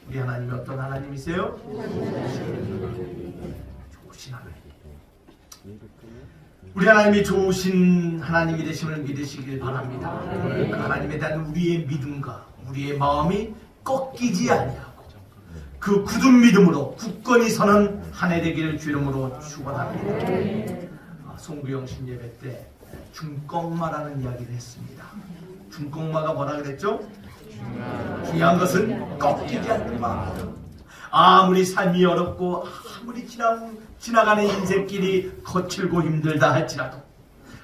우리 하나님이 어떤 하나님이세요? 좋으신 하나님. 우리 하나님이 좋으신 하나님이 되심을 믿으시길 바랍니다. 그 하나님에 대한 우리의 믿음과 우리의 마음이 꺾이지 아니하고 그 굳은 믿음으로 굳건히 서는 한 해 되기를 주 이름으로 축원합니다. 송구영신 예배 때 중꺾마라는 이야기를 했습니다. 중꺾마가 뭐라 그랬죠? 중요한 것은 꺾이지 않는 마음. 아무리 삶이 어렵고 아무리 지나가는 인생길이 거칠고 힘들다 할지라도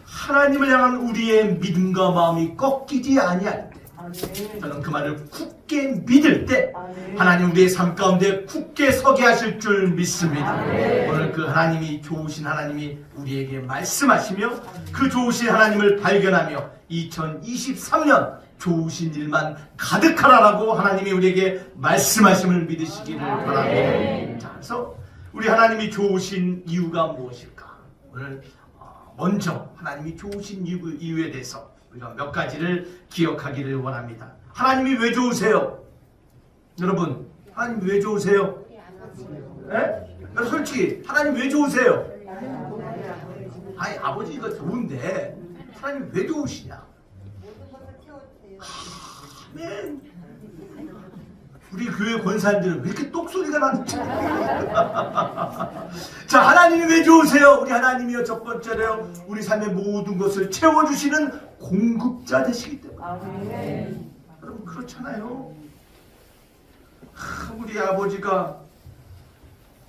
하나님을 향한 우리의 믿음과 마음이 꺾이지 아니할 때, 저는 그 말을 굳게 믿을 때 하나님 우리의 삶 가운데 굳게 서게 하실 줄 믿습니다. 오늘 그 하나님이 좋으신 하나님이 우리에게 말씀하시며 그 좋으신 하나님을 발견하며 2023년 좋으신 일만 가득하라라고 하나님이 우리에게 말씀하심을 믿으시기를 바랍니다. 자, 그래서 우리 하나님이 좋으신 이유가 무엇일까? 오늘 먼저 하나님이 좋으신 이유에 대해서 우리가 몇 가지를 기억하기를 원합니다. 하나님이 왜 좋으세요? 여러분, 하나님 왜 좋으세요? 네? 솔직히 하나님 왜 좋으세요? 아니, 아버지가 좋은데 하나님 왜 좋으시냐? 아멘. 우리 교회 권사님들은 왜 이렇게 똑소리가 나는지. 자, 하나님이 왜 좋으세요? 우리 하나님이요, 첫 번째로요, 우리 삶의 모든 것을 채워주시는 공급자 되시기 때문에. 여러분, 그렇잖아요. 우리 아버지가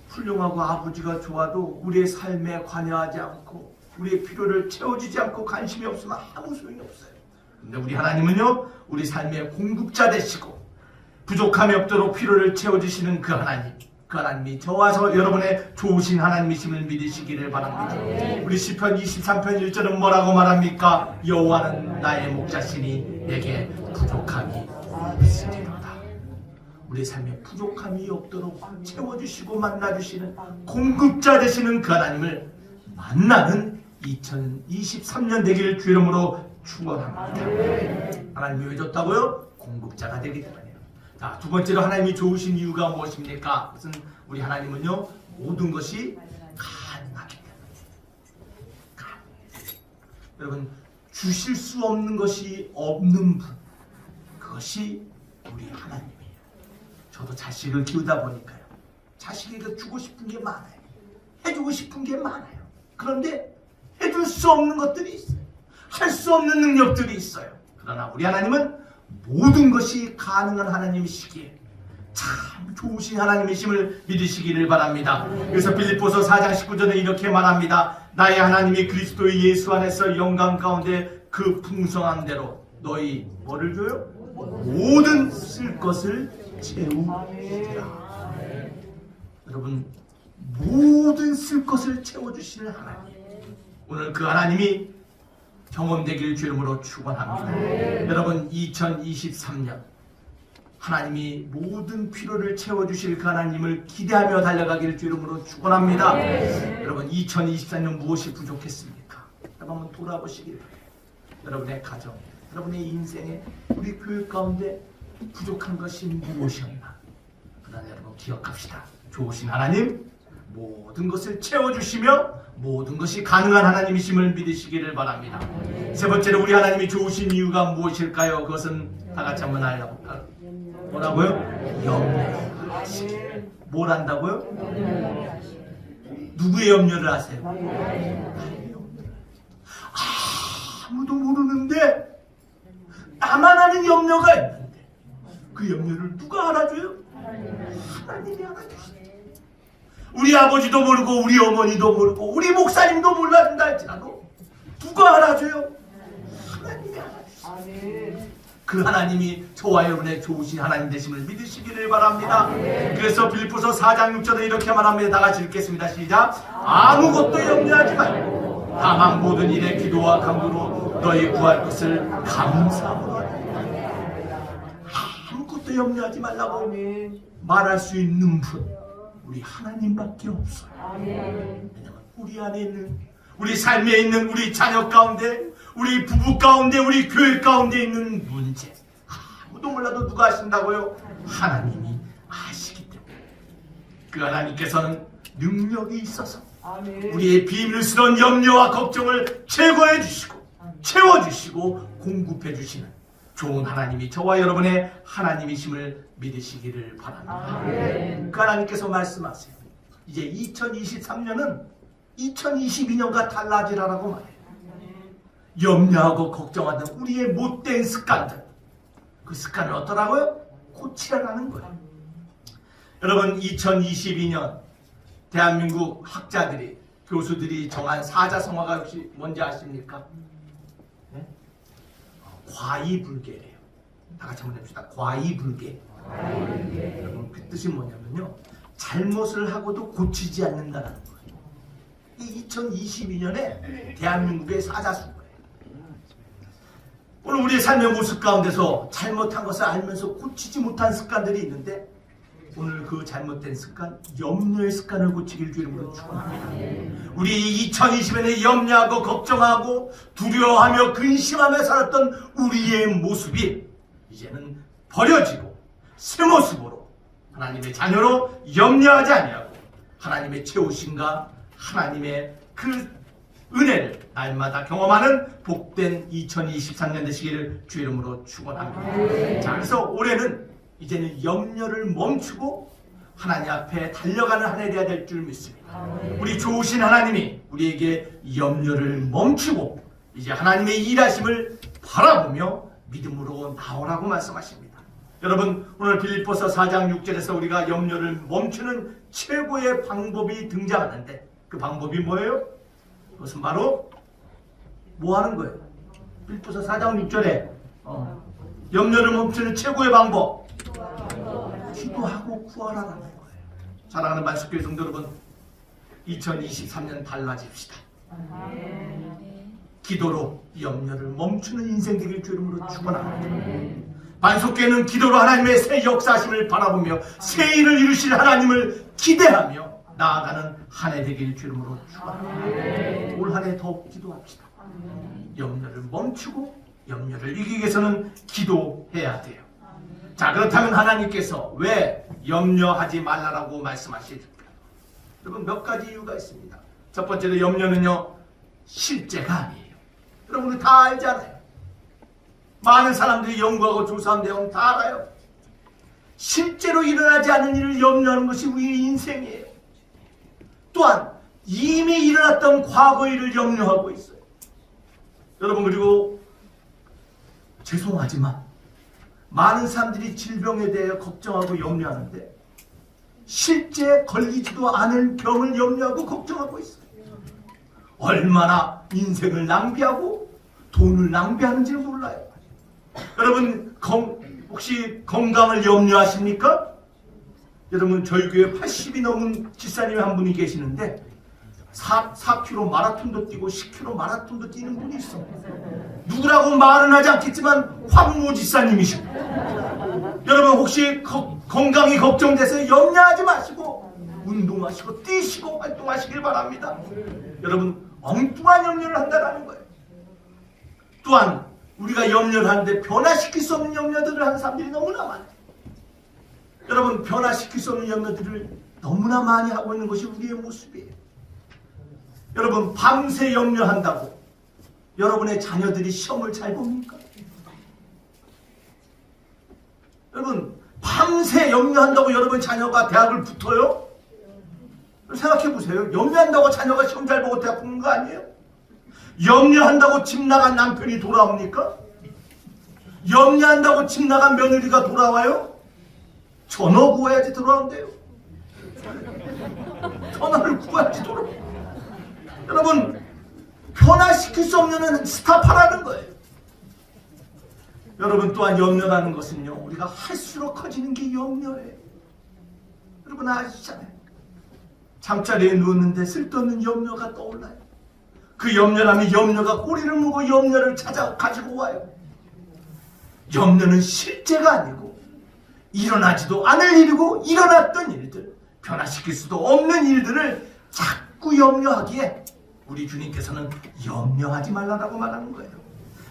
훌륭하고 아버지가 좋아도 우리의 삶에 관여하지 않고 우리의 필요를 채워주지 않고 관심이 없으면 아무 소용이 없어요. 근데 우리 하나님은요, 우리 삶의 공급자 되시고 부족함이 없도록 필요를 채워주시는 그 하나님, 그 하나님이 저와 여러분의 좋으신 하나님이심을 믿으시기를 바랍니다. 우리 시편 23편 1절은 뭐라고 말합니까? 여호와는 나의 목자시니 내게 부족함이 없으리로다. 우리 삶에 부족함이 없도록 채워주시고 만나주시는 공급자 되시는 그 하나님을 만나는 2023년 되기를 주 이름으로 축원합니다. 하나님이 왜 좋다고요? 공급자가 되기 때문이에요. 자, 두 번째로 하나님이 좋으신 이유가 무엇입니까? 그것은 우리 하나님은요, 모든 것이 가능하기 때문에. 여러분, 주실 수 없는 것이 없는 분, 그것이 우리 하나님이에요. 저도 자식을 키우다 보니까요, 자식에게 주고 싶은 게 많아요. 해주고 싶은 게 많아요. 그런데 해줄 수 없는 것들이 있어요. 할 수 없는 능력들이 있어요. 그러나 우리 하나님은 모든 것이 가능한 하나님이시기에 참 좋으신 하나님이심을 믿으시기를 바랍니다. 그래서 빌립보서 4장 19절에 이렇게 말합니다. 나의 하나님이 그리스도 예수 안에서 영광 가운데 그 풍성한 대로 너희 뭐를 줘요? 모든 쓸 것을 채우리라. 여러분, 모든 쓸 것을 채워주시는 하나님, 오늘 그 하나님이 경험되길 주 이름으로 축원합니다. 여러분, 2023년 하나님이 모든 필요를 채워주실 그 하나님을 기대하며 달려가길 주 이름으로 축원합니다. 여러분, 2024년 무엇이 부족했습니까? 한번 돌아보시길 바랍니다. 여러분의 가정, 여러분의 인생에, 우리 교회 가운데 부족한 것이 무엇이었나? 그러나 여러분 기억합시다. 좋으신 하나님, 모든 것을 채워주시며 모든 것이 가능한 하나님이심을 믿으시기를 바랍니다. 세 번째로 우리 하나님이 좋으신 이유가 무엇일까요? 그것은 다 같이 한번 알라고. 뭐라고요? 염려하시기. 뭘 한다고요? 누구의 염려를 하세요? 아무도 모르는데 나만 아는 염려가 있는데 그 염려를 누가 알아줘요? 하나님이 알아주시죠. 우리 아버지도 모르고 우리 어머니도 모르고 우리 목사님도 몰라준다 할지라도 누가 알아줘요? 하나님이 알아주시죠. 그 하나님이 저와 여러분의 좋으신 하나님 되심을 믿으시기를 바랍니다. 그래서 빌립보서 4장 6절에 이렇게 말합니다. 다 같이 읽겠습니다. 시작. 아무것도 염려하지 말고 다만 모든 일에 기도와 간구로 너희 구할 것을 감사함으로 아무것도 염려하지 말라고 말할 수 있는 분, 우리 하나님밖에 없어요. 왜냐하면 우리 안에 있는, 우리 삶에 있는 우리 자녀 가운데, 우리 부부 가운데, 우리 교회 가운데 있는 문제 아무도 몰라도 누가 아신다고요? 하나님이 아시죠. 그 하나님께서는 능력이 있어서 우리의 비밀스러운 염려와 걱정을 제거해 주시고 채워주시고 공급해 주시는 좋은 하나님이 저와 여러분의 하나님이심을 믿으시기를 바랍니다. 그 하나님께서 말씀하세요. 이제 2023년은 2022년과 달라지라라고 말해요. 염려하고 걱정하던 우리의 못된 습관들, 그 습관을 어떠라고요? 고치라라는 거예요. 여러분, 2022년 대한민국 학자들이, 교수들이 정한 사자성어가 혹시 뭔지 아십니까? 네? 과이불개래요. 다 같이 한번 해봅시다. 과이불개. 여러분, 그 뜻이 뭐냐면요, 잘못을 하고도 고치지 않는다는 거예요. 이 2022년에 대한민국의 사자성어예요. 오늘 우리의 삶의 모습 가운데서 잘못한 것을 알면서 고치지 못한 습관들이 있는데, 오늘 그 잘못된 습관, 염려의 습관을 고치길 주 이름으로 축원합니다. 우리 2020년에 염려하고 걱정하고 두려워하며 근심하며 살았던 우리의 모습이 이제는 버려지고 새 모습으로 하나님의 자녀로 염려하지 아니하고 하나님의 채우심과 하나님의 그 은혜를 날마다 경험하는 복된 2023년 되시기를 주 이름으로 축원합니다. 자, 그래서 올해는 이제는 염려를 멈추고 하나님 앞에 달려가는 한 해 되어야 될 줄 믿습니다. 우리 좋으신 하나님이 우리에게 염려를 멈추고 이제 하나님의 일하심을 바라보며 믿음으로 나오라고 말씀하십니다. 여러분, 오늘 빌립보서 4장 6절에서 우리가 염려를 멈추는 최고의 방법이 등장하는데, 그 방법이 뭐예요? 그것은 바로 뭐 하는 거예요? 빌립보서 4장 6절에 염려를 멈추는 최고의 방법, 기도하고 구하라는 거예요. 사랑하는 만숙교회 성도 여러분, 2023년 달라집시다. 기도로 염려를 멈추는 인생 되길 주 이름으로 축원합니다. 반석교회는 기도로 하나님의 새 역사하심을 바라보며 새 일을 이루실 하나님을 기대하며 나아가는 한 해 되길 주 이름으로 축원합니다. 올 한 해 더욱 기도합시다. 염려를 멈추고 염려를 이기기 위해서는 기도해야 돼요. 자, 그렇다면 하나님께서 왜 염려하지 말라라고 말씀하실까? 여러분, 몇 가지 이유가 있습니다. 첫 번째로, 염려는요, 실제가 아니에요. 여러분 다 알잖아요. 많은 사람들이 연구하고 조사한 내용 다 알아요. 실제로 일어나지 않은 일을 염려하는 것이 우리의 인생이에요. 또한 이미 일어났던 과거 일을 염려하고 있어요. 여러분, 그리고 죄송하지만 많은 사람들이 질병에 대해 걱정하고 염려하는데 실제 걸리지도 않은 병을 염려하고 걱정하고 있어요. 얼마나 인생을 낭비하고 돈을 낭비하는지 몰라요. 여러분, 혹시 건강을 염려하십니까? 여러분, 저희 교회 80이 넘은 집사님이 한 분이 계시는데 4km 마라톤도 뛰고 10km 마라톤도 뛰는 분이 있어. 누구라고 말은 하지 않겠지만 황모 집사님이시고, 여러분 혹시 건강이 걱정돼서 염려하지 마시고 운동하시고 뛰시고 활동하시길 바랍니다. 여러분, 엉뚱한 염려를 한다는 거예요. 또한 우리가 염려를 하는데 변화시킬 수 없는 염려들을 하는 사람들이 너무나 많아요. 여러분, 변화시킬 수 없는 염려들을 너무나 많이 하고 있는 것이 우리의 모습이에요. 여러분, 밤새 염려한다고 여러분의 자녀들이 시험을 잘 봅니까? 여러분, 밤새 염려한다고 여러분 자녀가 대학을 붙어요? 생각해 보세요. 염려한다고 자녀가 시험 잘 보고 대학 붙는 거 아니에요? 염려한다고 집 나간 남편이 돌아옵니까? 염려한다고 집 나간 며느리가 돌아와요? 전화 구해야지 돌아온대요. 전화를 구해야지 돌아와요. 여러분, 변화시킬 수 없는 스탑하라는 거예요. 여러분, 또한 염려라는 것은요, 우리가 할수록 커지는 게 염려예요. 여러분 아시잖아요. 잠자리에 누웠는데 쓸데없는 염려가 떠올라요. 그 염려라면 염려가 꼬리를 물고 염려를 찾아 가지고 와요. 염려는 실제가 아니고 일어나지도 않을 일이고 일어났던 일들, 변화시킬 수도 없는 일들을 자꾸 염려하기에 우리 주님께서는 염려하지 말라라고 말하는 거예요.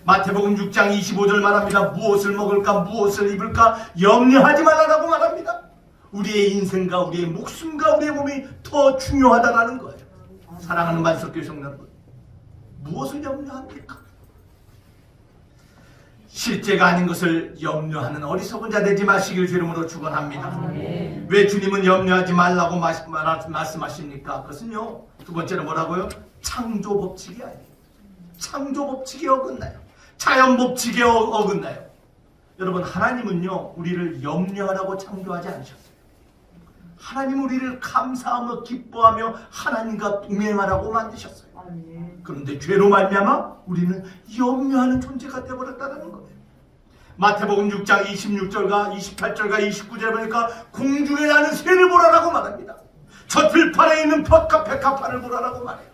마태복음 6장 25절 말합니다. 무엇을 먹을까 무엇을 입을까 염려하지 말라라고 말합니다. 우리의 인생과 우리의 목숨과 우리의 몸이 더 중요하다라는 거예요. 사랑하는 만석교회 성도 여러분, 무엇을 염려합니까? 실제가 아닌 것을 염려하는 어리석은 자 되지 마시길 주 이름으로 축원합니다. 왜 주님은 염려하지 말라고 말씀하십니까? 그것은요, 두 번째로 뭐라고요? 창조 법칙이 아니에요. 창조 법칙에 어긋나요. 자연 법칙에 어긋나요. 여러분, 하나님은요, 우리를 염려하라고 창조하지 않으셨어요. 하나님 우리를 감사하며 기뻐하며 하나님과 동행하라고 만드셨어요. 그런데 죄로 말미암아 우리는 염려하는 존재가 되어버렸다는 거예요. 마태복음 6장 26절과 28절과 29절에 보니까 공중에 나는 새를 보라라고 말합니다. 저 들판에 있는 백합화를 보라라고 말해요.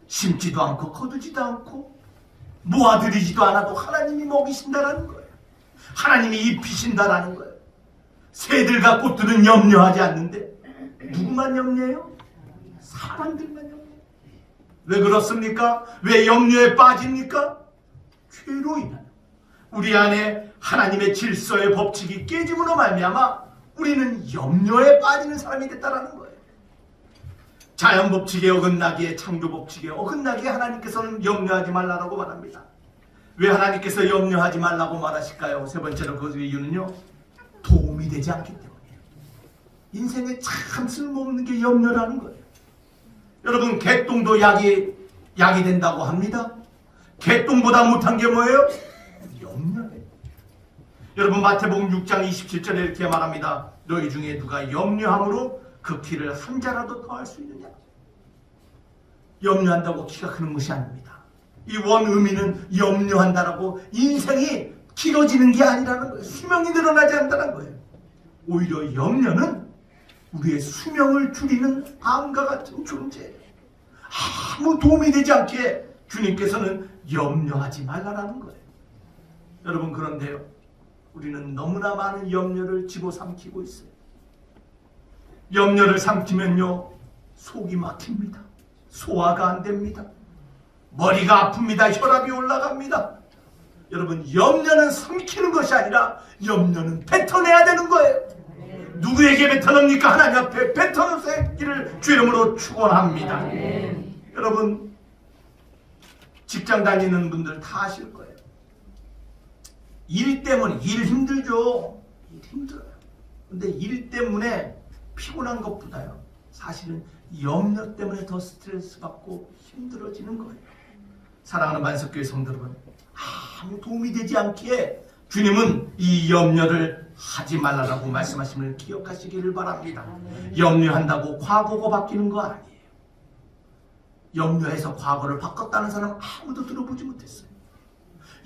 심지도 않고 거두지도 않고 모아들이지도 않아도 하나님이 먹이신다라는 거예요. 하나님이 입히신다라는 거예요. 새들과 꽃들은 염려하지 않는데 누구만 염려해요? 사람들만 염려해요. 왜 그렇습니까? 왜 염려에 빠집니까? 죄로 인하여 우리 안에 하나님의 질서의 법칙이 깨짐으로 말미암아 우리는 염려에 빠지는 사람이 됐다라는 거예요. 자연 법칙에 어긋나기에, 창조 법칙에 어긋나기에 하나님께서는 염려하지 말라고 말합니다. 왜 하나님께서 염려하지 말라고 말하실까요? 세 번째로 그 이유는요, 도움이 되지 않기 때문이에요. 인생에 참 쓸모없는 게 염려라는 거예요. 여러분, 개똥도 약이 된다고 합니다. 개똥보다 못한 게 뭐예요? 염려예요. 여러분, 마태복음 6장 27절에 이렇게 말합니다. 너희 중에 누가 염려함으로 그 키를 한 자라도 더 할 수 있느냐? 염려한다고 키가 크는 것이 아닙니다. 이 원 의미는 염려한다라고 인생이 길어지는 게 아니라는 거예요. 수명이 늘어나지 않는다는 거예요. 오히려 염려는 우리의 수명을 줄이는 암과 같은 존재예요. 아무 도움이 되지 않게 주님께서는 염려하지 말라라는 거예요. 여러분, 그런데요, 우리는 너무나 많은 염려를 집어삼키고 있어요. 염려를 삼키면요, 속이 막힙니다. 소화가 안 됩니다. 머리가 아픕니다. 혈압이 올라갑니다. 여러분, 염려는 삼키는 것이 아니라 염려는 뱉어내야 되는 거예요. 누구에게 뱉어냅니까? 하나님 앞에 뱉어내기를 주 이름으로 축원합니다. 여러분, 직장 다니는 분들 다 아실 거예요. 일 때문에, 일 힘들죠. 일 힘들어요. 근데 일 때문에 피곤한 것보다요, 사실은 염려 때문에 더 스트레스 받고 힘들어지는 거예요. 사랑하는 만석교회 성도 여러분, 아무 도움이 되지 않기에 주님은 이 염려를 하지 말라고 말씀하심을 기억하시기를 바랍니다. 염려한다고 과거가 바뀌는 거 아니에요. 염려해서 과거를 바꿨다는 사람 아무도 들어보지 못했어요.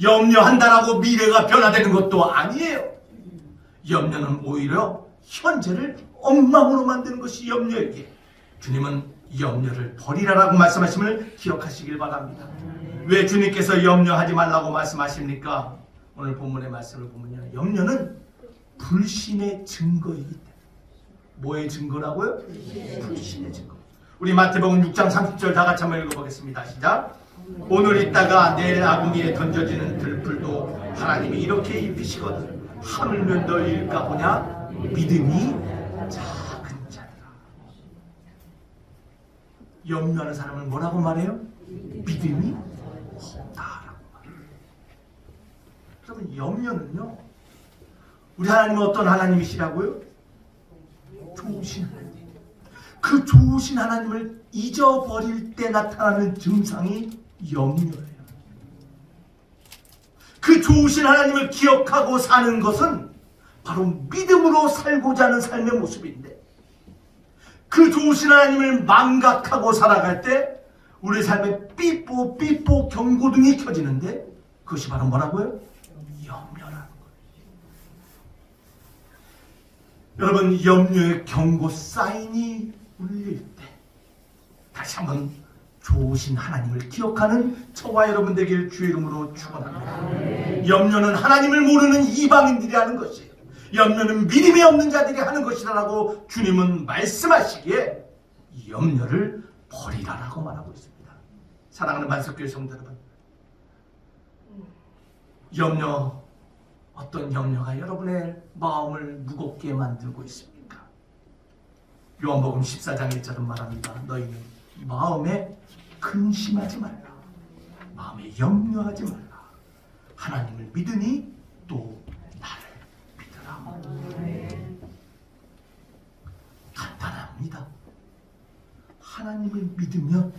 염려한다라고 미래가 변화되는 것도 아니에요. 염려는 오히려 현재를 엉망으로 만드는 것이 염려이기에 주님은 염려를 버리라라고 말씀하심을 기억하시길 바랍니다. 왜 주님께서 염려하지 말라고 말씀하십니까? 오늘 본문의 말씀을 보면요, 염려는 불신의 증거이기 때문에. 뭐의 증거라고요? 불신의 증거. 우리 마태복음 6장 30절 다 같이 한번 읽어보겠습니다. 시작. 오늘 있다가 내일 아궁이에 던져지는 들풀도 하나님이 이렇게 입히시거든 하물며 너희일까 보냐? 믿음이 작은 자라. 염려하는 사람은 뭐라고 말해요? 믿음이 없다라고 말해요. 여러분, 염려는요, 우리 하나님은 어떤 하나님이시라고요? 좋으신 하나님. 그 좋으신 하나님을 잊어버릴 때 나타나는 증상이 염려예요. 그 좋으신 하나님을 기억하고 사는 것은 바로 믿음으로 살고자 하는 삶의 모습인데, 그 좋으신 하나님을 망각하고 살아갈 때 우리 삶에 삐뽀 경고등이 켜지는데, 그것이 바로 뭐라고요? 염려라는 거예요. 여러분, 염려의 경고 사인이 울릴 때 다시 한번 좋으신 하나님을 기억하는 저와 여러분 되길 주의 이름으로 축원합니다. 염려는 하나님을 모르는 이방인들이 하는 것이에요. 염려는 믿음이 없는 자들이 하는 것이라고 주님은 말씀하시기에 염려를 버리라라고 말하고 있습니다. 사랑하는 만석교회 성도 여러분, 염려 어떤 염려가 여러분의 마음을 무겁게 만들고 있습니까? 요한복음 14장 1절은 말합니다. 너희는 마음에 근심하지 말라. 마음에 염려하지 말라. 하나님을 믿으니 또 나를 믿으라. 간단합니다. 하나님을 믿으면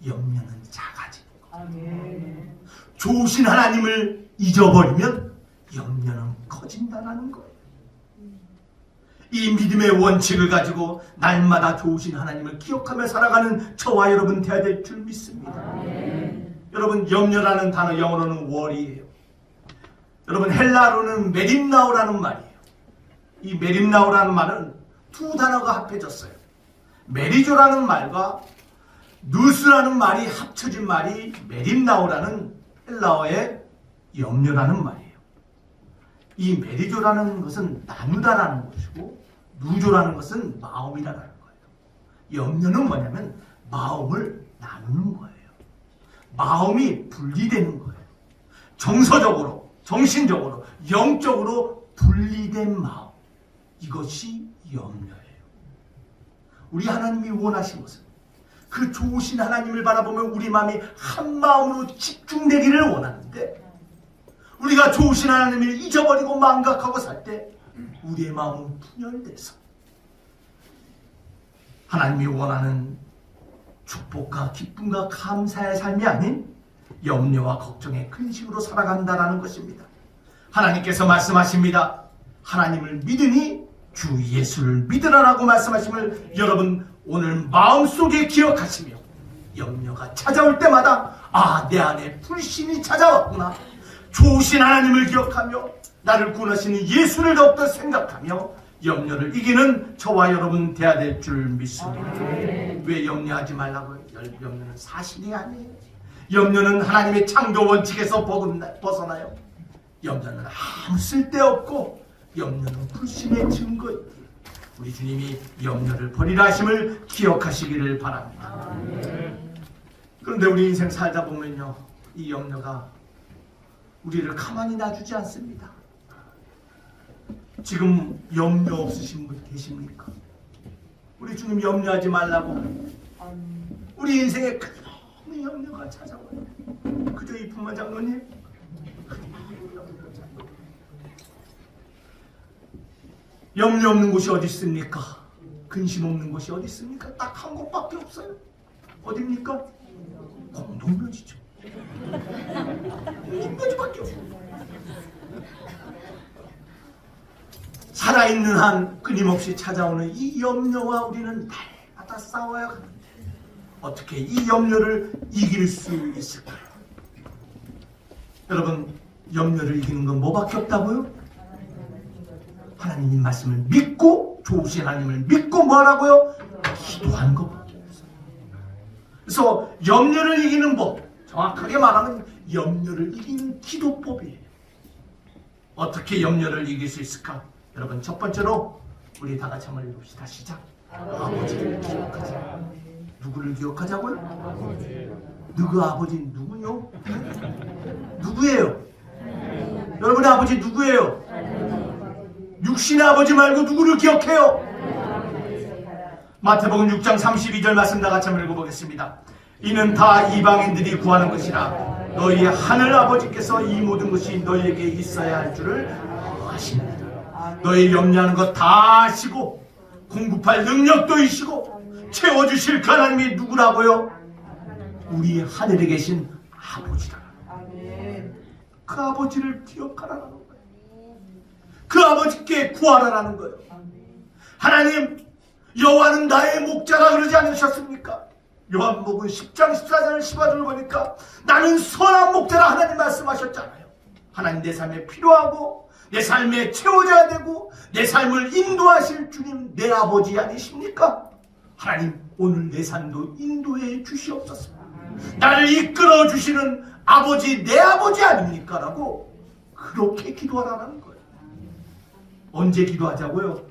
염려는 작아지는 거예요. 좋으신 하나님을 잊어버리면 염려는 커진다는 거예요. 이 믿음의 원칙을 가지고 날마다 좋으신 하나님을 기억하며 살아가는 저와 여러분 되어야 될 줄 믿습니다. 여러분, 염려라는 단어 영어로는 worry예요. 여러분, 헬라어로는 메림나오라는 말이에요. 이 메림나오라는 말은 두 단어가 합해졌어요. 메리조라는 말과 누스라는 말이 합쳐진 말이 메림나오라는 헬라어의 염려라는 말이에요. 이 메리조라는 것은 나누다라는 것이고 누조라는 것은 마음이라는 거예요. 염려는 뭐냐면 마음을 나누는 거예요. 마음이 분리되는 거예요. 정서적으로, 정신적으로, 영적으로 분리된 마음. 이것이 염려예요. 우리 하나님이 원하신 것은 그 좋으신 하나님을 바라보면 우리 마음이 한 마음으로 집중되기를 원하는데, 우리가 좋으신 하나님을 잊어버리고 망각하고 살 때 우리의 마음은 분열돼서 하나님이 원하는 축복과 기쁨과 감사의 삶이 아닌 염려와 걱정의 근심으로 살아간다는 것입니다. 하나님께서 말씀하십니다. 하나님을 믿으니 주 예수를 믿으라라고 말씀하심을 여러분 오늘 마음속에 기억하시며 염려가 찾아올 때마다 내 안에 불신이 찾아왔구나. 좋으신 하나님을 기억하며 나를 구원하시는 예수를 더욱더 생각하며 염려를 이기는 저와 여러분 되어야 될 줄 믿습니다. 왜 염려하지 말라고요? 염려는 사실이 아니에요. 염려는 하나님의 창조 원칙에서 벗어나요. 염려는 아무 쓸데없고 염려는 불신의 증거이기에 우리 주님이 염려를 버리라 하심을 기억하시기를 바랍니다. 그런데 우리 인생 살다 보면요, 이 염려가 우리를 가만히 놔주지 않습니다. 지금 염려 없으신 분 계십니까? 우리 주님 염려하지 말라고 우리 인생에 큰 염려가 찾아와요. 그저 이뿐만 장로님, 염려 없는 곳이 어디 있습니까? 근심 없는 곳이 어디 있습니까? 딱 한 곳밖에 없어요. 어디입니까? 공동묘지죠. 공동묘지밖에 없어요. 살아있는 한 끊임없이 찾아오는 이 염려와 우리는 날마다 싸워야 하는데 어떻게 이 염려를 이길 수 있을까요? 여러분, 염려를 이기는 건 뭐밖에 없다고요? 하나님 말씀을 믿고, 좋으신 하나님을 믿고 뭐라고요? 기도하는 것밖에 없어요. 그래서 염려를 이기는 법, 정확하게 말하면 염려를 이기는 기도법이에요. 어떻게 염려를 이길 수 있을까? 여러분, 첫 번째로 우리 다 같이 한번 읽읍시다. 시작. 아버지를 기억하자. 누구를 기억하자고요? 누구 아버지 누구요? 누구예요? 여러분의 아버지 누구예요? 육신의 아버지 말고 누구를 기억해요? 마태복음 6장 32절 말씀 다 같이 한번 읽어보겠습니다. 이는 다 이방인들이 구하는 것이라 너희 하늘 아버지께서 이 모든 것이 너희에게 있어야 할 줄을 아십니다. 너희 염려하는 것 다 아시고 공급할 능력도 있시고 채워주실 그 하나님이 누구라고요? 우리 하늘에 계신 아버지라. 그 아버지를 기억하라는 거예요. 그 아버지께 구하라는 거예요. 하나님, 여호와는 나의 목자라 그러지 않으셨습니까? 요한복음 10장 14절 15절을 보니까 나는 선한 목자라 하나님 말씀하셨잖아요. 하나님, 내 삶에 필요하고 내 삶에 채워져야 되고 내 삶을 인도하실 주님, 내 아버지 아니십니까? 하나님, 오늘 내 삶도 인도해 주시옵소서. 나를 이끌어 주시는 아버지, 내 아버지 아닙니까? 라고 그렇게 기도하라는 거예요. 언제 기도하자고요?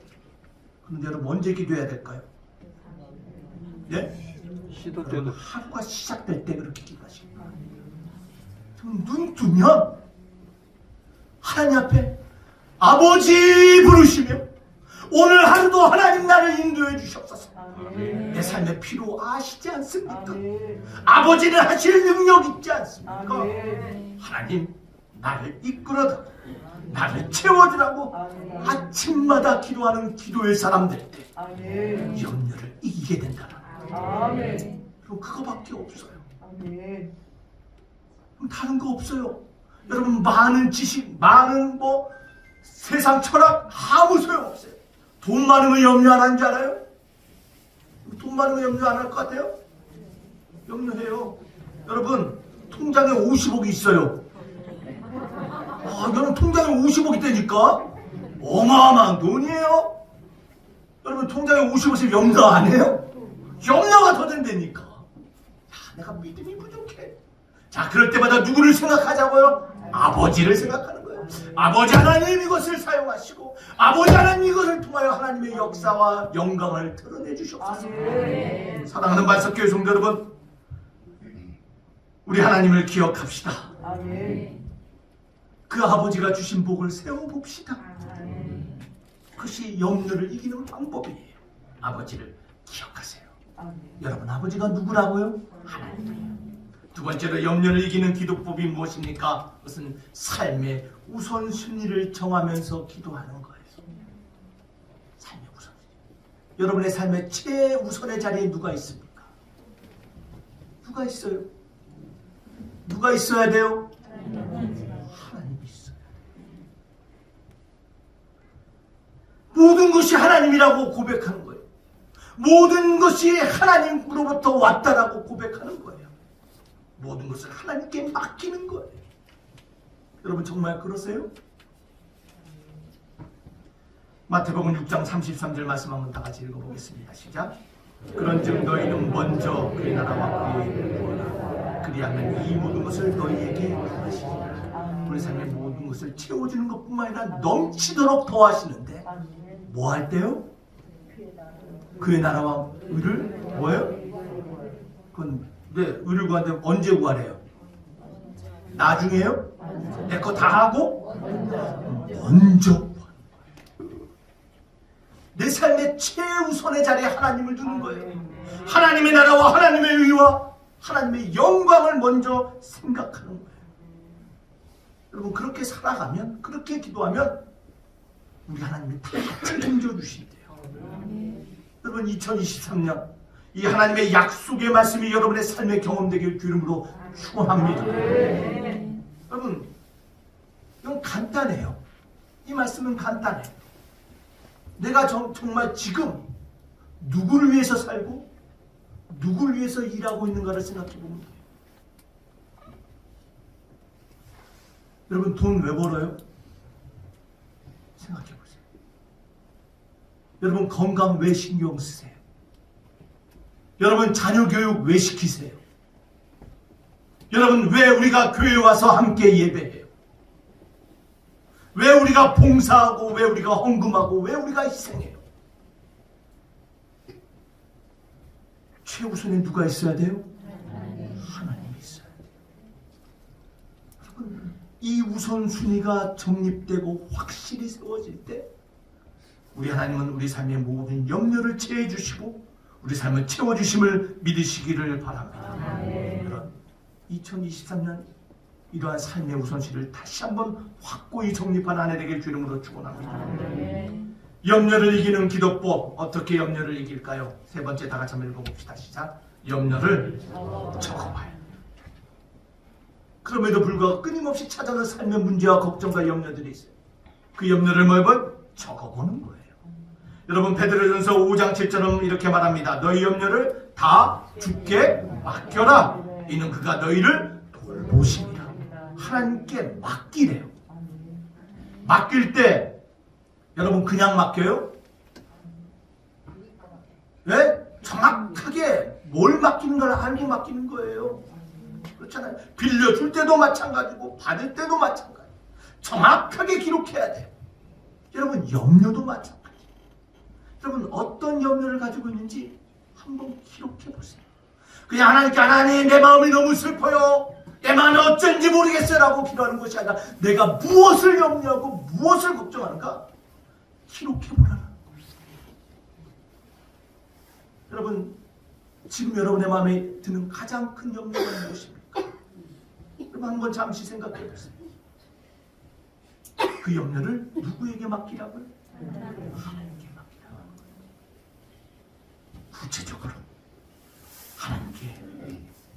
그런데 여러분, 언제 기도해야 될까요? 네? 시도 때도 하루가 시작될 때 그렇게 기도하십니다. 눈 뜨면 하나님 앞에 아버지 부르시며 오늘 하루도 하나님 나를 인도해 주시옵소서. 내 삶의 필요 아시지 않습니까? 아버지는 하실 능력 있지 않습니까? 하나님 나를 이끌어다 나를 채워주라고 아침마다 기도하는 기도의 사람들 때 염려를 이기게 된다는 그럼 그거밖에 없어요. 그럼 다른 거 없어요. 여러분 많은 지식, 많은 세상 철학 아무 소용없어요. 돈 많으면 염려 안 하는 줄 알아요? 돈 많으면 염려 안 할 것 같아요? 염려해요. 여러분 통장에 50억이 있어요. 여러분 통장에 50억 있다니까 어마어마한 돈이에요. 여러분 통장에 50억 있으면 염려 안 해요? 염려가 더 된다니까. 내가 믿음이 부족해. 자, 그럴 때마다 누구를 생각하자고요? 아버지를 생각하는 거예요. 아버지 하나님 이것을 사용하시고 아버지 하나님 이것을 통하여 하나님의 역사와 영광을 드러내 주시옵소서. 사랑하는 반석교회 성도 여러분, 우리 하나님을 기억합시다. 그 아버지가 주신 복을 세워봅시다. 그것이 염려를 이기는 방법이에요. 아버지를 기억하세요. 여러분 아버지가 누구라고요? 하나님이에요. 두 번째로 염려를 이기는 기도법이 무엇입니까? 그것은 삶의 우선순위를 정하면서 기도하는 거예요. 삶의 우선순위. 여러분의 삶의 최우선의 자리에 누가 있습니까? 누가 있어요? 누가 있어야 돼요? 하나님이 있어요. 모든 것이 하나님이라고 고백하는 거예요. 모든 것이 하나님으로부터 왔다라고 고백하는 거예요. 모든 것을 하나님께 맡기는 거예요. 여러분 정말 그러세요? 마태복음 6장 33절 말씀 한번 다 같이 읽어보겠습니다. 시작. 그런즉 너희는 먼저 그의 나라와 그의 의를 구하라. 그리하면 이 모든 것을 너희에게 더하시리라. 우리 삶의 모든 것을 채워주는 것뿐만 아니라 넘치도록 더하시는데 뭐 할 때요? 그의 나라와 의를 뭐예요? 그건 의를 구하는데 언제 구하래요? 나중에요? 내 거 다 하고? 먼저 내 삶의 최우선의 자리에 하나님을 두는 거예요. 하나님의 나라와 하나님의 의와 하나님의 영광을 먼저 생각하는 거예요. 여러분 그렇게 살아가면, 그렇게 기도하면 우리 하나님이 다 책임져 주신대요. 여러분 2023년 이 하나님의 약속의 말씀이 여러분의 삶의 경험되길 주름으로 축원합니다. 여러분 이건 간단해요. 이 말씀은 간단해요. 내가 정말 지금 누구를 위해서 살고 누구를 위해서 일하고 있는가를 생각해 보면 돼요. 여러분 돈 왜 벌어요? 생각해 보세요. 여러분 건강 왜 신경 쓰세요? 여러분 자녀 교육 왜 시키세요? 여러분 왜 우리가 교회에 와서 함께 예배해요? 왜 우리가 봉사하고 왜 우리가 헌금하고 왜 우리가 희생해요? 최우선에 누가 있어야 돼요? 하나님이 있어야 돼요. 여러분 이 우선순위가 정립되고 확실히 세워질 때 우리 하나님은 우리 삶의 모든 염려를 채해 주시고 우리 삶을 채워주심을 믿으시기를 바랍니다. 그런 2023년 이러한 삶의 우선순위를 다시 한번 확고히 정립한 한 해 되길 주 이름으로 축원합니다. 염려를 이기는 기도법, 어떻게 염려를 이길까요? 세 번째 다 같이 한번 읽어봅시다. 시작. 염려를 적어봐요. 그럼에도 불구하고 끊임없이 찾아오는 삶의 문제와 걱정과 염려들이 있어요. 그 염려를 적어보는 거예요. 여러분 베드로전서 5장 7절은 이렇게 말합니다. 너희 염려를 다 주께 맡겨라. 이는 그가 너희를 돌보십니다. 하나님께 맡기래요. 맡길 때 여러분 그냥 맡겨요? 네? 정확하게 뭘 맡기는 걸 알고 맡기는 거예요. 그렇잖아요. 빌려줄 때도 마찬가지고 받을 때도 마찬가지. 정확하게 기록해야 돼요. 여러분 염려도 마찬가지. 여러분 어떤 염려를 가지고 있는지 한번 기록해 보세요. 그냥 하나님께 하나님 내 마음이 너무 슬퍼요. 때만 어쩐지 모르겠어라고 기도하는 것이 아니라 내가 무엇을 염려하고 무엇을 걱정하는가 기록해보라는 거예요. 여러분, 지금 여러분의 마음에 드는 가장 큰 염려가 무엇입니까? 여러분 한번 잠시 생각해 보세요. 그 염려를 누구에게 맡기라고요? 하나님께 맡기라고 하는 거예요. 구체적으로 하나님께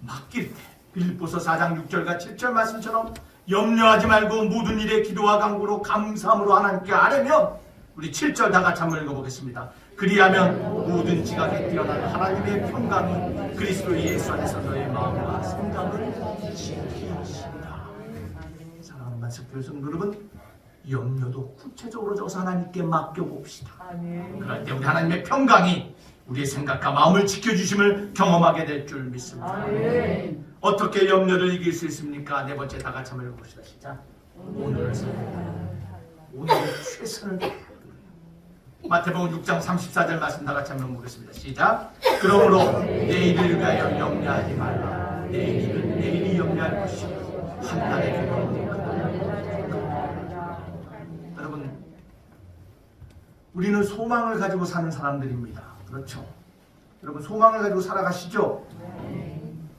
맡길 때 빌립보서 4장 6절과 7절 말씀처럼 염려하지 말고 모든 일에 기도와 간구로 감사함으로 하나님께 아뢰면, 우리 7절 다 같이 한번 읽어보겠습니다. 그리하면 모든 지각에 뛰어난 하나님의 평강이 그리스도 예수 안에서 너의 마음과 생각을 지키시리라. 사랑하는 만석교회 성도 여러분, 염려도 구체적으로 저서 하나님께 맡겨봅시다. 그럴 때 우리 하나님의 평강이 우리의 생각과 마음을 지켜주심을 경험하게 될 줄 믿습니다. 어떻게 염려를 이길 수 있습니까? 네 번째 다 같이 한번 읽어봅시다. 시작. 오늘의 최선을 다하라. 마태복음 6장 34절 말씀 다 같이 한번 보겠습니다. 시작. 그러므로 내일을 위하여 염려하지 말라. 내일은 내일이 염려할 것이고 한 달의 기도는 여러분, 우리는 소망을 가지고 사는 사람들입니다. 그렇죠? 여러분, 소망을 가지고 살아가시죠?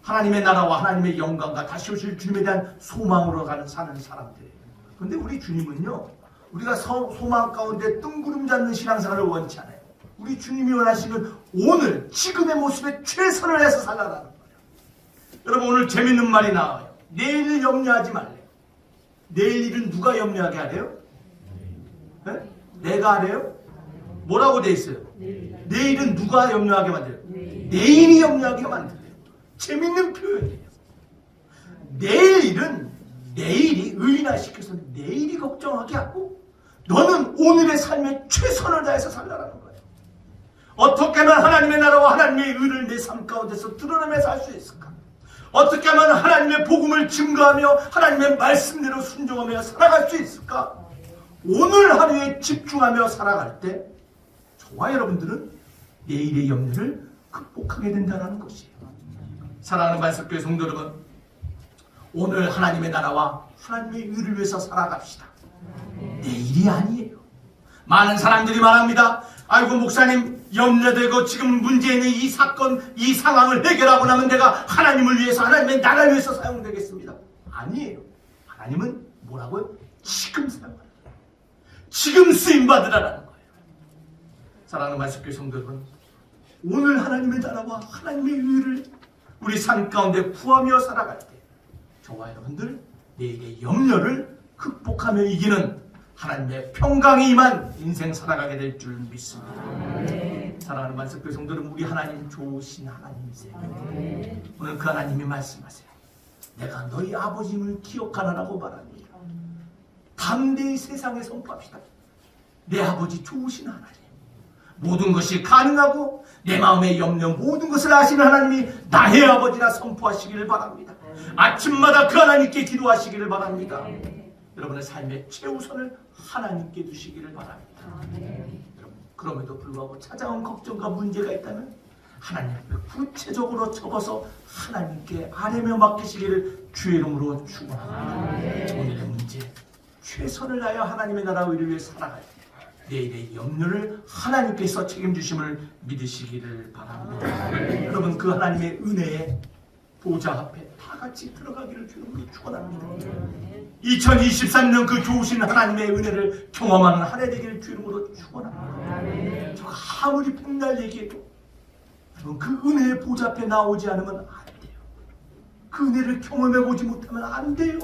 하나님의 나라와 하나님의 영광과 다시 오실 주님에 대한 소망으로 사는 사람들이에요. 그런데 우리 주님은요, 우리가 소망 가운데 뜬구름 잡는 신앙생활을 원치 않아요. 우리 주님이 원하시는 오늘 지금의 모습에 최선을 해서 살아가는 거예요. 여러분, 오늘 재밌는 말이 나와요. 내일을 염려하지 말래요. 내일 일은 누가 염려하게 하래요? 네? 내가 하래요? 뭐라고 돼 있어요? 내일은 누가 염려하게 만들어요? 내일이 염려하게 만들어요. 재밌는 표현이에요. 내일은 내일이 의인화시켜서 내일이 걱정하게 하고, 너는 오늘의 삶에 최선을 다해서 살라라는 거예요. 어떻게 하면 하나님의 나라와 하나님의 의를 내 삶 가운데서 드러내며 살 수 있을까? 어떻게 하면 하나님의 복음을 증거하며 하나님의 말씀대로 순종하며 살아갈 수 있을까? 오늘 하루에 집중하며 살아갈 때 저와 여러분들은 내일의 염려를 극복하게 된다는 것이에요. 사랑하는 만석교회 성도 여러분, 오늘 하나님의 나라와 하나님의 의를 위해서 살아갑시다. 내일이 아니에요. 많은 사람들이 말합니다. 아이고 목사님, 염려되고 지금 문제 있는 이 사건, 이 상황을 해결하고 나면 내가 하나님을 위해서, 하나님의 나라를 위해서 사용되겠습니다. 아니에요. 하나님은 뭐라고요? 지금 사용하라. 지금 쓰임받으라는 거예요. 사랑하는 만석교회 성도 여러분, 오늘 하나님의 나라와 하나님의 의를 우리 삶 가운데 구하며 살아갈 때 저와 여러분들 내일의 염려를 극복하며 이기는 하나님의 평강이 임한 인생 살아가게 될 줄 믿습니다. 사랑하는 만석교회 성도 여러분, 우리 하나님 좋으신 하나님이세요. 오늘 그 하나님이 말씀하세요. 내가 너희 아버지를 기억하라고 말합니다. 담대히 세상에 선포합시다. 내 아버지 좋으신 하나님, 모든 것이 가능하고 내 마음의 염려 모든 것을 아시는 하나님이 나의 아버지라 선포하시기를 바랍니다. 아침마다 그 하나님께 기도하시기를 바랍니다. 여러분의 삶의 최우선을 하나님께 두시기를 바랍니다. 여러분, 그럼에도 불구하고 찾아온 걱정과 문제가 있다면 하나님 앞에 구체적으로 접어서 하나님께 아뢰며 맡기시기를 주의 이름으로 축원합니다. 오늘의 문제, 최선을 다하여 하나님의 나라 의를 위해 살아갈 때 내일의 염려를 하나님께서 책임주심을 믿으시기를 바랍니다. 여러분, 그 하나님의 은혜에 보좌 앞에 다 같이 들어가기를 주님으로 축원합니다. 2023년 그 좋으신 하나님의 은혜를 경험하는 한 해 되기를 주님으로 축원합니다. 저 아무리 봄날 얘기해도 여러분, 그 은혜의 보좌 앞에 나오지 않으면 안 돼요. 그 은혜를 경험해보지 못하면 안 돼요.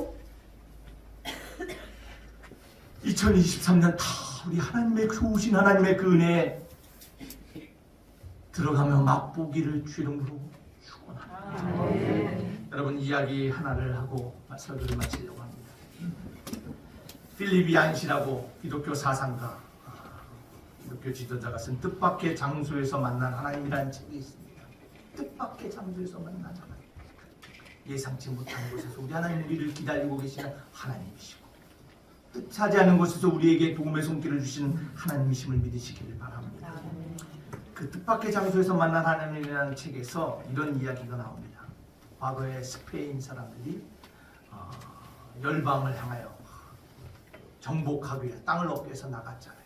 2023년 다 우리 하나님의 좋으신 하나님의 그 은혜에 들어가며 맛보기를 주님으로 축원합니다. 여러분, 이야기 하나를 하고 설교를 마치려고 합니다. 필립 얀시라고 기독교 사상가, 기독교 지도자가 쓴 뜻밖의 장소에서 만난 하나님이라는 책이 있습니다. 뜻밖의 장소에서 만난 하나님, 예상치 못한 곳에서 우리 하나님 우리를 기다리고 계시는 하나님이시고 뜻하지 않은 곳에서 우리에게 도움의 손길을 주시는 하나님이심을 믿으시기를 바랍니다. 그 뜻밖의 장소에서 만난 하나님이라는 책에서 이런 이야기가 나옵니다. 과거에 스페인 사람들이 열방을 향하여 정복하기 위해 땅을 얻기 위해서 나갔잖아요.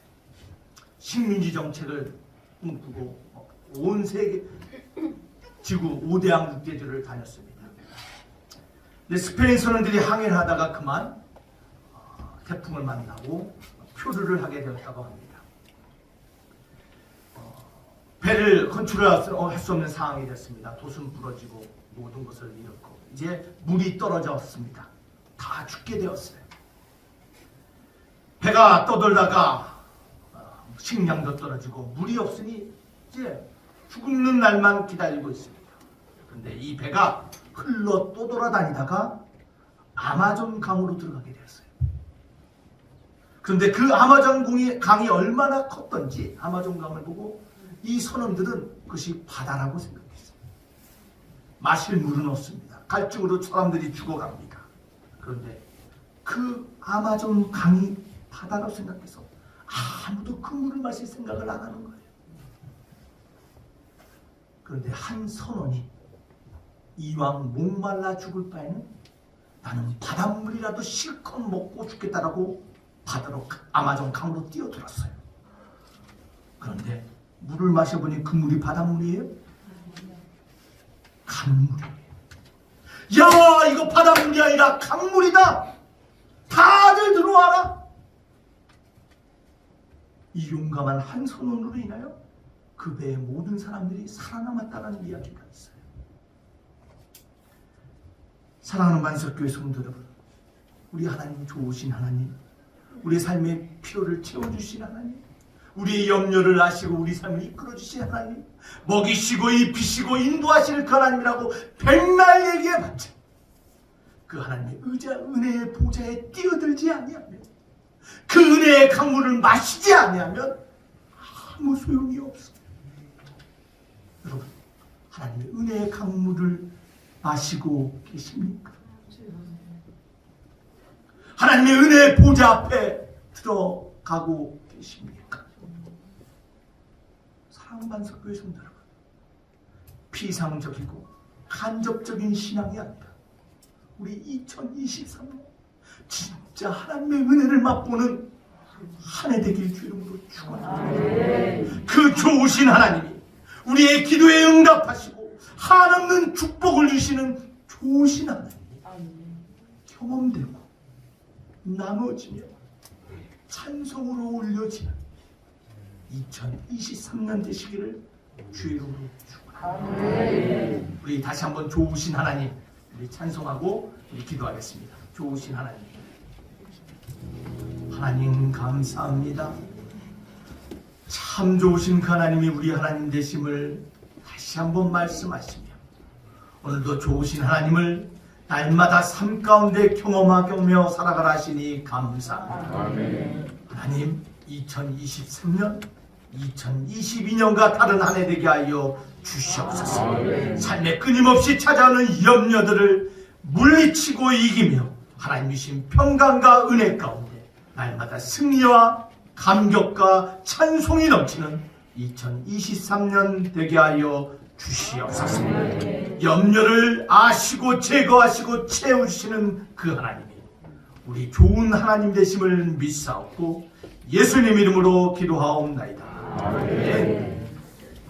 식민지 정책을 꿈꾸고 온 세계 지구 5대양 6대주를 다녔습니다. 근데 스페인 선원들이 항해를 하다가 그만 태풍을 만나고 표류를 하게 되었다고 합니다. 배를 컨트롤할 수 없는 상황이 됐습니다. 돛은 부러지고 모든 것을 잃었고 이제 물이 떨어졌습니다. 다 죽게 되었어요. 배가 떠돌다가 식량도 떨어지고 물이 없으니 이제 죽는 날만 기다리고 있습니다. 그런데 이 배가 흘러 또 돌아다니다가 아마존 강으로 들어가게 되었어요. 그런데 그 아마존 강이 얼마나 컸던지 아마존 강을 보고 이 선원들은 그것이 바다라고 생각했어요. 마실 물은 없습니다. 갈증으로 사람들이 죽어갑니다. 그런데 그 아마존 강이 바다라고 생각해서 아무도 그 물을 마실 생각을 안 하는 거예요. 그런데 한 선원이 이왕 목말라 죽을 바에는 나는 바닷물이라도 실컷 먹고 죽겠다라고 바다로 아마존 강으로 뛰어들었어요. 그런데 물을 마셔보니 그 물이 바닷물이에요? 강물이에요. 야, 이거 바닷물이 아니라 강물이다. 다들 들어와라. 이 용감한 한 선원으로 인하여 그 배의 모든 사람들이 살아남았다는 이야기가 있어요. 사랑하는 만석교회 성도 여러분, 우리 하나님 좋으신 하나님, 우리 삶의 필요를 채워주신 하나님, 우리의 염려를 아시고 우리 삶을 이끌어주신 하나님, 먹이시고 입히시고 인도하시는 그 하나님이라고 백날 얘기해봤자 그 하나님의 의자 은혜의 보좌에 뛰어들지 아니하면, 그 은혜의 강물을 마시지 아니하면 아무 소용이 없습니다. 여러분, 하나님의 은혜의 강물을 마시고 계십니까? 하나님의 은혜의 보좌 앞에 들어가고 계십니까? 사랑하는 만석교회 성도 여러분, 피상적이고 간접적인 신앙이 아니라 우리 2023년 진짜 하나님의 은혜를 맛보는 한 해 되길 주 이름으로 축원합니다. 그 좋으신 하나님이 우리의 기도에 응답하시고 한없는 축복을 주시는 좋으신 하나님이 경험되고 나눠지며 찬송으로 올려지는 2023년 되시기를 주의 이름으로 축원합니다. 우리 다시 한번 좋으신 하나님 우리 찬송하고 우리 기도하겠습니다. 좋으신 하나님, 하나님 감사합니다. 참 좋으신 그 하나님이 우리 하나님 되심을 다시 한번 말씀하시며 오늘도 좋으신 하나님을 날마다 삶 가운데 경험하며 살아가라 하시니 감사합니다. 아멘. 하나님 2023년 2022년과 다른 한 해 되게 하여 주시옵소서. 아멘. 삶에 끊임없이 찾아오는 염려들을 물리치고 이기며 하나님 주신 평강과 은혜 가운데 날마다 승리와 감격과 찬송이 넘치는 2023년 되게 하여 주시옵소서. 염려를 아시고 제거하시고 채우시는 그 하나님이 우리 좋은 하나님 되심을 믿사옵고 예수님 이름으로 기도하옵나이다. 아멘.